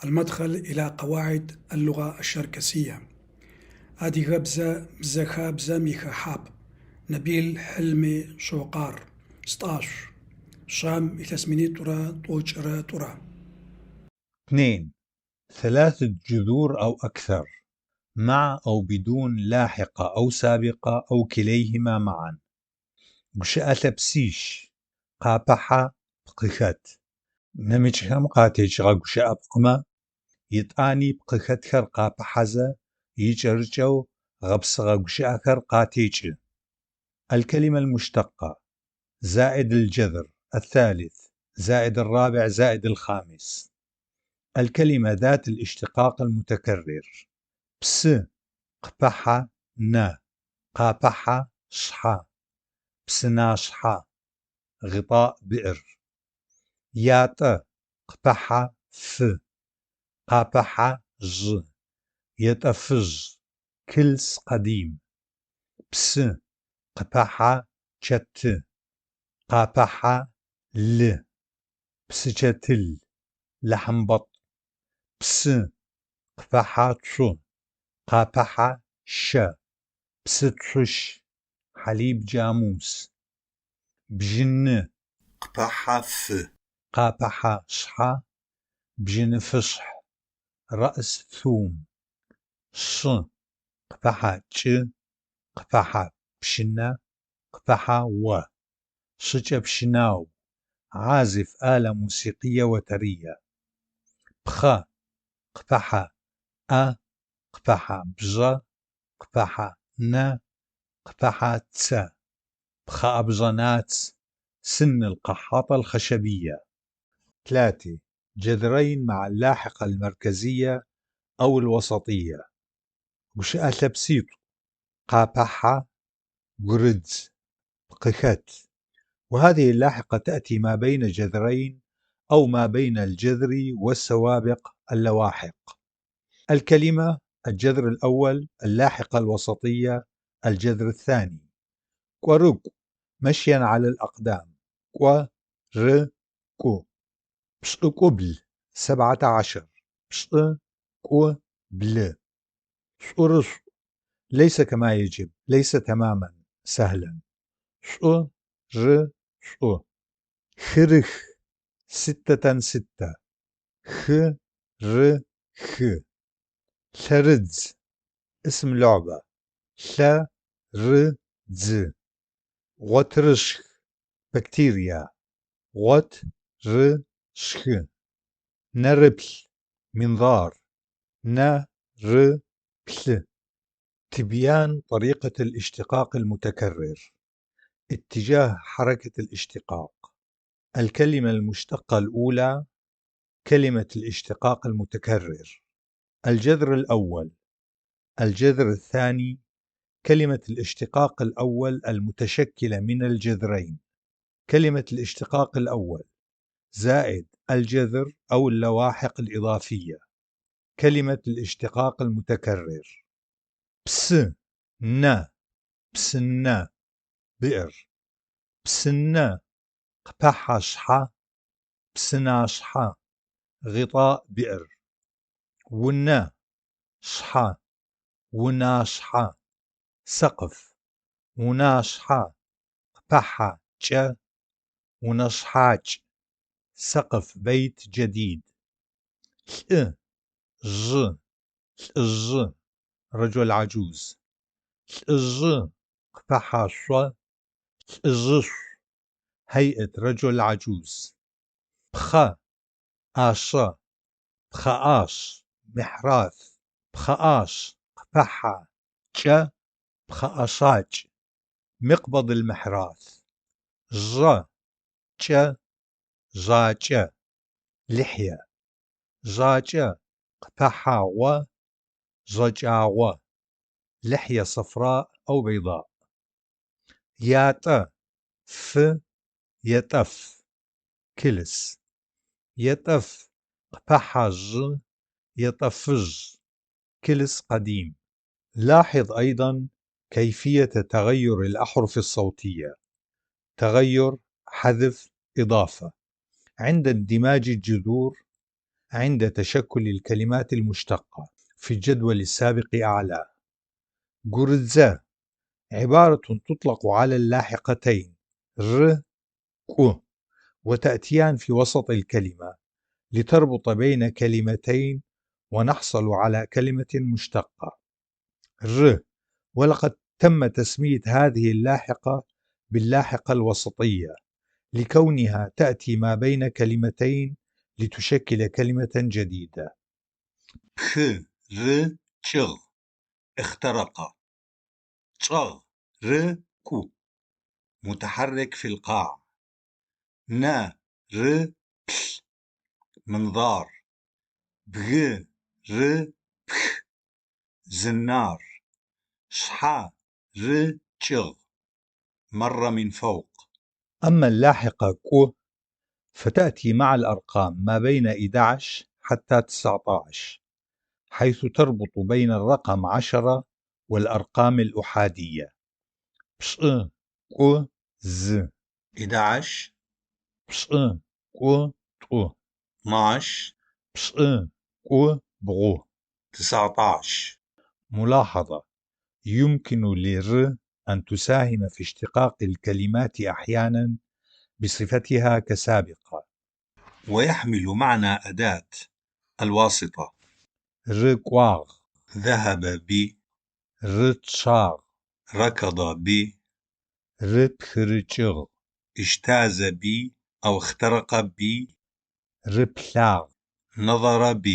المدخل إلى قواعد اللغة الشركسية. هذه غبزة خابزة ميخا حاب نبيل حلمي شوقار 16 شام إتسميني ترى طوجرة ترى 2. 3 جذور أو أكثر، مع أو بدون لاحقة أو سابقة أو كليهما معا. بشأة بسيش قابحة بقخت نمجهم قاتج غشاء بقمة يتاني بقخت خر قابحزة يجرجو غبس غشاء خر قاتج. الكلمة المشتقة زائد الجذر الثالث زائد الرابع زائد الخامس. الكلمة ذات الاشتقاق المتكرر: بس قبحة ن قابحة شحا بسناشحا غطاء بئر. يات قبحة ف قابحة ج يتفج كلس قديم. بس قبحة شت قابحة ل بسجتل لحم بط. بس قبحة شو قابحة ش بسترش حليب جاموس. بجن قبحة ف قابحة شحا بجن فشح رأس ثوم. ش قبحة ج قبحة بشنة قبحة و شج بشناو عازف آلة موسيقية وترية. بخ قبحة أ قبحة بج قبحة ن قبحة تس بخ أبجنات سن القحاطة الخشبية. 3 جذرين مع اللاحقة المركزية أو الوسطية. وشأة بسيط قابحة جردز بقخت. وهذه اللاحقة تأتي ما بين جذرين أو ما بين الجذر والسوابق اللواحق. الكلمة: الجذر الأول، اللاحقة الوسطية، الجذر الثاني. قرق مشيا على الأقدام. قرق. قبل 17 قبل. صرص ليس كما يجب، ليس تماما سهلا. ص خرخ 6 خرخ. ثردز اسم لعبة. ثردز. غترشخ بكتيريا. غترشخ. نربل منظار. نربل. تبيان طريقة الاشتقاق المتكرر. اتجاه حركة الاشتقاق. الكلمة المشتقة الأولى كلمة الاشتقاق المتكرر. الجذر الأول. الجذر الثاني كلمة الاشتقاق الأول المتشكلة من الجذرين. كلمة الاشتقاق الأول زائد الجذر أو اللواحق الإضافية. كلمة الاشتقاق المتكرر: بس ن بسن بئر. بسن قبحة شحا بسناشحا غطاء بئر. ون شحا وناشحا سقف. وناشحا قبحة ج ونشحاج سقف بيت جديد. ث ج ث رجل عجوز. ث قبحة شو ث هيئة رجل عجوز. بخ آش بخآش محراث. بخآش قبحة ج بخآشاج مقبض المحراث. ج ج جاجة لحية. جاجة قبحة و جاجاوة لحية صفراء أو بيضاء. يات ف يتف كلس. يتف قبحة ج يطفج كلس قديم. لاحظ أيضا كيفية تغير الأحرف الصوتية: تغير، حذف، إضافة. عند اندماج الجذور عند تشكل الكلمات المشتقة في الجدول السابق أعلى. جرزة عبارة تطلق على اللاحقتين ر ك وتأتيان في وسط الكلمة لتربط بين كلمتين ونحصل على كلمة مشتقة ر، ولقد تم تسمية هذه اللاحقة باللاحقة الوسطية لكونها تأتي ما بين كلمتين لتشكل كلمة جديدة. خ ر چغ اخترق. چغ ر كو متحرك في القاع. ن ر بل منظار. بغ ر بخ زنار. شحا ر چغ مر من فوق. أما اللاحقة ك فتأتي مع الأرقام ما بين 11 حتى 19 حيث تربط بين الرقم 10 والأرقام الأحادية. بش ك ز 11 بش ك ط 12 بش ك بغو. 19. ملاحظة: يمكن للر أن تساهم في اشتقاق الكلمات أحيانا بصفتها كسابقة. ويحمل معنى أداة الواسطة. ركواغ ذهب ب رتشاغ ركض ب رتخرجغ اجتاز ب أو اخترق ب ربلاغ نظر ب